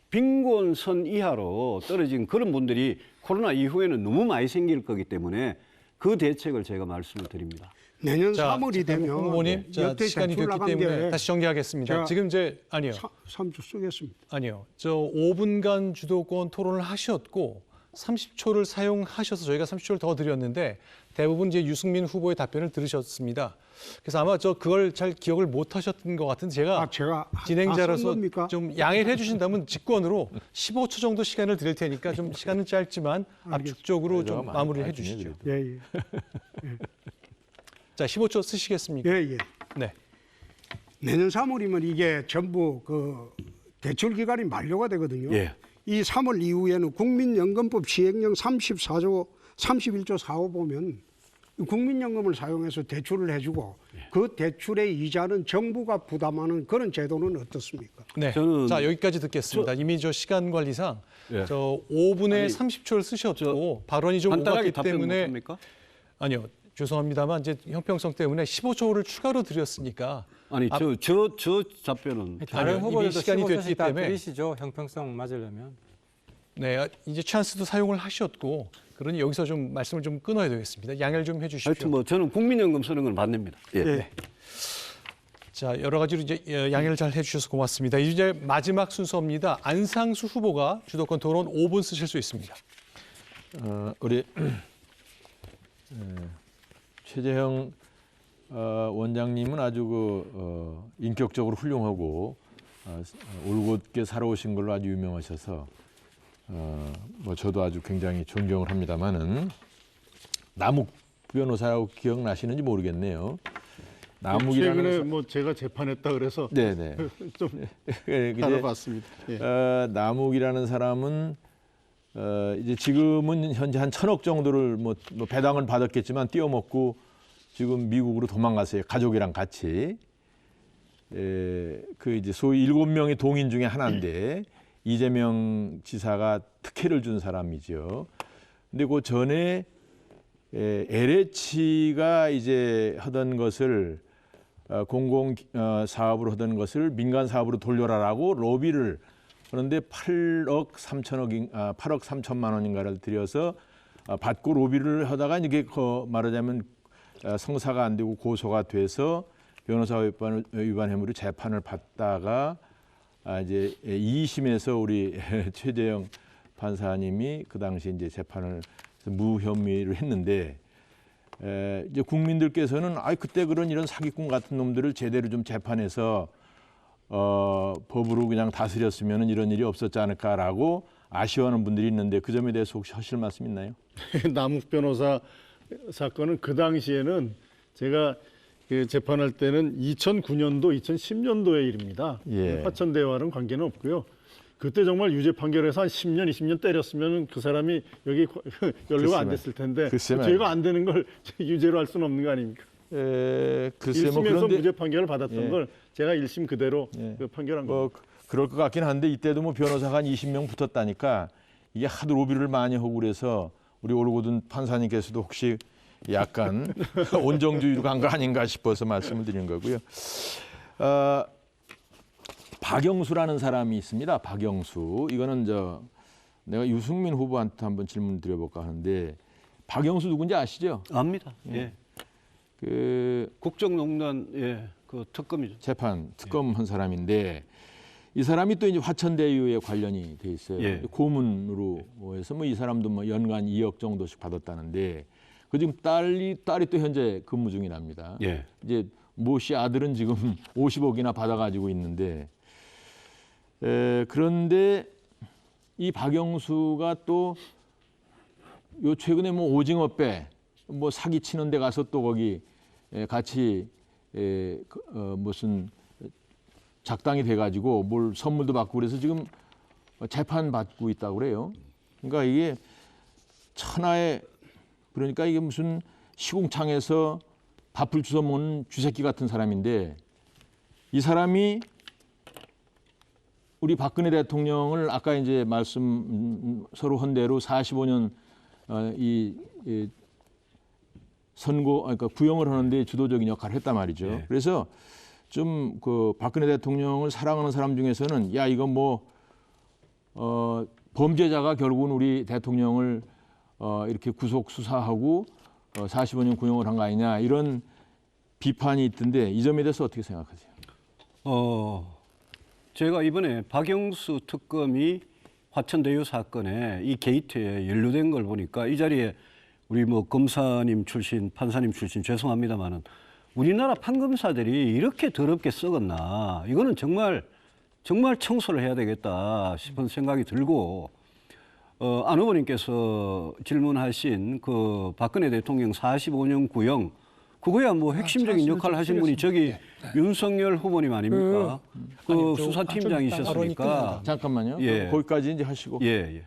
빈곤선 이하로 떨어진 그런 분들이 코로나 이후에는 너무 많이 생길 거기 때문에 그 대책을 제가 말씀을 드립니다. 내년 자, 3월이 되면 후보님, 자, 여태 시간이 대출 됐기 나간 때문에 게 다시 정리하겠습니다. 제가 지금 아니요. 3주 쓰겠습니다. 아니요. 저 5분간 주도권 토론을 하셨고 30초를 사용하셔서 저희가 30초를 더 드렸는데 대부분 이제 유승민 후보의 답변을 들으셨습니다. 그래서 아마 그걸 잘 기억을 못 하셨던 것 같은데 제가 진행자로서 좀 양해를 해주신다면 직권으로 15초 정도 시간을 드릴 테니까 좀 시간은 짧지만 압축적으로 좀 마무리를 해주시죠. 예, 예. 자, 15초 쓰시겠습니까? 예, 예. 네. 내년 3월이면 이게 전부 그 대출 기간이 만료가 되거든요. 예. 이 3월 이후에는 국민연금법 시행령 31조 45 보면 국민연금을 사용해서 대출을 해주고 그 대출의 이자는 정부가 부담하는 그런 제도는 어떻습니까? 네. 자, 여기까지 듣겠습니다. 이미 시간 관리상 예. 5분에 30초를 쓰셨고 발언이 좀 오갔기 때문에 아니요. 죄송합니다만 이제 형평성 때문에 15초를 추가로 드렸으니까 아니 저 답변은 다른 후보들도 시간이 됐기 15초씩 다 때문에 드리시죠. 형평성 맞으려면. 네, 이제 찬스도 사용을 하셨고 그러니 여기서 좀 말씀을 좀 끊어야 되겠습니다. 양해를 좀 해주십시오. 하여튼 뭐 저는 국민연금 쓰는 건 반대입니다. 예. 네. 자, 여러 가지로 이제 양해를 잘 해주셔서 고맙습니다. 이제 마지막 순서입니다. 안상수 후보가 주도권 토론 5분 쓰실 수 있습니다. 우리 최재형 원장님은 아주 인격적으로 훌륭하고 올곧게 살아오신 걸로 아주 유명하셔서 뭐 저도 아주 굉장히 존경을 합니다만은 남욱 변호사라고 기억나시는지 모르겠네요. 남욱이라는 최근에 뭐 제가 재판했다 그래서 네네 좀 알아봤습니다. 예. 남욱이라는 사람은 이제 지금은 현재 한 1,000억 정도를 뭐 배당을 받았겠지만 띄어먹고 지금 미국으로 도망갔어요. 가족이랑 같이. 그 이제 소위 7명의 동인 중에 하나인데 이재명 지사가 특혜를 준 사람이죠. 근데 그 전에 LH가 이제 하던 것을 공공 사업으로 하던 것을 민간 사업으로 돌려라라고 로비를 그런데 8억 3천만 원인가를 들여서 받고 로비를 하다가 이게 말하자면 성사가 안 되고 고소가 돼서 변호사 위반 혐의로 재판을 받다가 이제 2심에서 우리 최재형 판사님이 그 당시 이제 재판을 무혐의를 했는데 이제 국민들께서는 그때 그런 이런 사기꾼 같은 놈들을 제대로 좀 재판해서 법으로 그냥 다스렸으면 이런 일이 없었지 않을까라고 아쉬워하는 분들이 있는데 그 점에 대해서 혹시 하실 말씀 있나요? 남욱 변호사 사건은 그 당시에는 제가 재판할 때는 2009년도, 2010년도의 일입니다. 예. 화천대유와는 관계는 없고요. 그때 정말 유죄 판결에서 한 10년, 20년 때렸으면 그 사람이 여기 연루가 안 됐을 텐데 죄가 안 되는 걸 유죄로 할 수는 없는 거 아닙니까? 글쎄 1심에서 그런데 무죄 판결을 받았던 걸 제가 1심 그대로 판결한 겁니다. 그럴 것 같긴 한데 이때도 뭐 변호사가 한 20명 붙었다니까 이게 하도 로비를 많이 하고 그래서 우리 올고든 판사님께서도 혹시 약간 온정주의로 간 거 아닌가 싶어서 말씀을 드리는 거고요. 박영수라는 사람이 있습니다. 박영수. 이거는 내가 유승민 후보한테 한번 질문 드려볼까 하는데 박영수 누군지 아시죠? 압니다. 예. 그 국정농단 그 특검이죠. 재판 특검한 사람인데 이 사람이 또 이제 화천대유에 관련이 돼 있어요. 예. 고문으로 해서 뭐 이 사람도 뭐 연간 2억 정도씩 받았다는데 그 지금 딸이 또 현재 근무 중이랍니다. 예. 이제 모 씨 아들은 지금 50억이나 받아가지고 있는데 그런데 이 박영수가 또 요 최근에 뭐 오징어배 뭐 사기 치는 데 가서 또 거기 같이 무슨 작당이 돼가지고 뭘 선물도 받고 그래서 지금 재판 받고 있다고 그래요. 그러니까 이게 천하의 그러니까 이게 무슨 시궁창에서 밥을 주워 먹는 쥐새끼 같은 사람인데 이 사람이 우리 박근혜 대통령을 아까 이제 말씀 서로 한 대로 45년 이 선고 그러니까 구형을 하는데 주도적인 역할을 했단 말이죠. 네. 그래서 좀 그 박근혜 대통령을 사랑하는 사람 중에서는 야 이거 뭐 범죄자가 결국은 우리 대통령을 이렇게 구속 수사하고 45년 구형을 한 거 아니냐 이런 비판이 있던데 이 점에 대해서 어떻게 생각하세요? 제가 이번에 박영수 특검이 화천대유 사건에 이 게이트에 연루된 걸 보니까 이 자리에 우리 뭐 검사님 출신, 판사님 출신 죄송합니다만은 우리나라 판검사들이 이렇게 더럽게 썩었나? 이거는 정말 청소를 해야 되겠다 싶은 생각이 들고 안 후보님께서 질문하신 그 박근혜 대통령 45년 구형 그거야 뭐 핵심적인 역할을 하신 분이 저기 윤석열 후보님 아닙니까? 그 수사팀장이셨으니까. 잠깐만요. 예. 거기까지 이제 하시고. 예.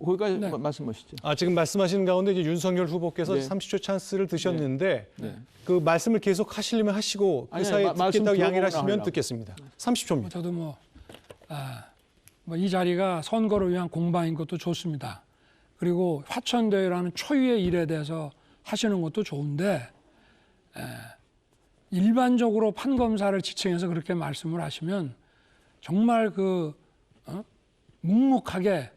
거기까지 말씀하시죠. 지금 말씀하시는 가운데 이제 윤석열 후보께서 네. 30초 찬스를 드셨는데 네. 그 말씀을 계속 하시려면 하시고 그 아니, 사이에 말씀 듣겠다고 양해를 들어보고 하시면 나가려고. 듣겠습니다. 30초입니다. 저도 뭐 이 자리가 선거를 위한 공방인 것도 좋습니다. 그리고 화천대유라는 초유의 일에 대해서 하시는 것도 좋은데 일반적으로 판검사를 지칭해서 그렇게 말씀을 하시면 정말 묵묵하게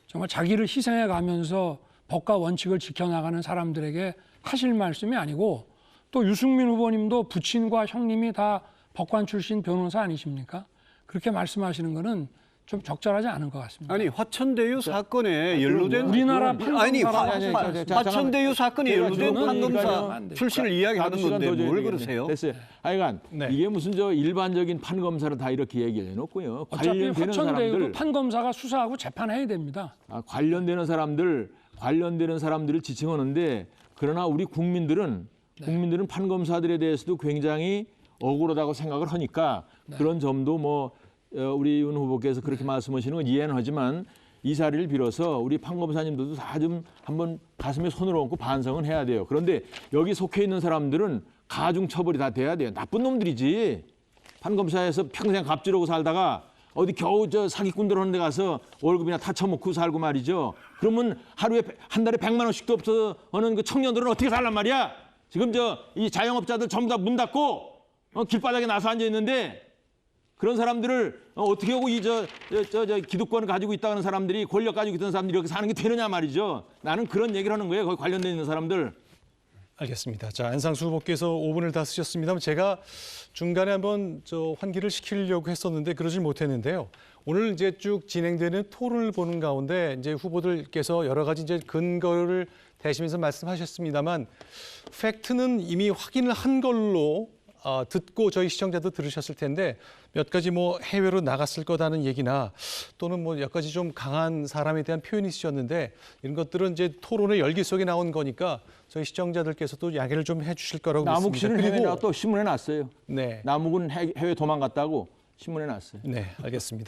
정말 자기를 희생해 가면서 법과 원칙을 지켜나가는 사람들에게 하실 말씀이 아니고 또 유승민 후보님도 부친과 형님이 다 법관 출신 변호사 아니십니까? 그렇게 말씀하시는 거는 좀 적절하지 않은 것 같습니다. 아니 화천대유 사건에 연루된 우리나라 아니 판검사가 화천대유 사건에 연루된 판검사 출신을 이야기하는 건데 뭘 되겠네. 그러세요? 됐어요. 하여간 네. 이게 무슨 일반적인 판검사를 다 이렇게 얘기를 해놓고요. 어차피 관련되는 화천대유도 사람들 판검사가 수사하고 재판해야 됩니다. 관련되는 사람들을 지칭하는데 그러나 우리 국민들은 판검사들에 대해서도 굉장히 억울하다고 생각을 하니까 그런 점도 뭐 우리 윤 후보께서 그렇게 말씀하시는 건 이해는 하지만 이 자리를 빌어서 우리 판검사님들도 다 좀 한번 가슴에 손을 얹고 반성은 해야 돼요. 그런데 여기 속해 있는 사람들은 가중 처벌이 다 돼야 돼요. 나쁜 놈들이지. 판검사에서 평생 갑질하고 살다가 어디 겨우 사기꾼들 하는 데 가서 월급이나 다 처먹고 살고 말이죠. 그러면 한 달에 100만 원씩도 없어 하는 그 청년들은 어떻게 살란 말이야? 지금 이 자영업자들 전부 다 문 닫고 길바닥에 나서 앉아 있는데 그런 사람들을 어떻게 하고 기득권을 가지고 있다는 사람들이 권력 가지고 있던 사람들이 이렇게 사는 게 되느냐 말이죠. 나는 그런 얘기를 하는 거예요. 거기 관련돼 있는 사람들. 알겠습니다. 자, 안상수 후보께서 5분을 다 쓰셨습니다만 제가 중간에 한번 환기를 시키려고 했었는데 그러질 못했는데요. 오늘 이제 쭉 진행되는 토론을 보는 가운데 이제 후보들께서 여러 가지 이제 근거를 대시면서 말씀하셨습니다만 팩트는 이미 확인을 한 걸로 듣고 저희 시청자도 들으셨을 텐데 몇 가지 뭐 해외로 나갔을 거다는 얘기나 또는 뭐 몇 가지 좀 강한 사람에 대한 표현이 있으셨는데 이런 것들은 이제 토론의 열기 속에 나온 거니까 저희 시청자들께서도 양해를 좀 해주실 거라고 남욱 믿습니다. 씨는 해외 또 신문에 났어요. 네, 남욱은 해외 도망갔다고 신문에 났어요. 네, 알겠습니다.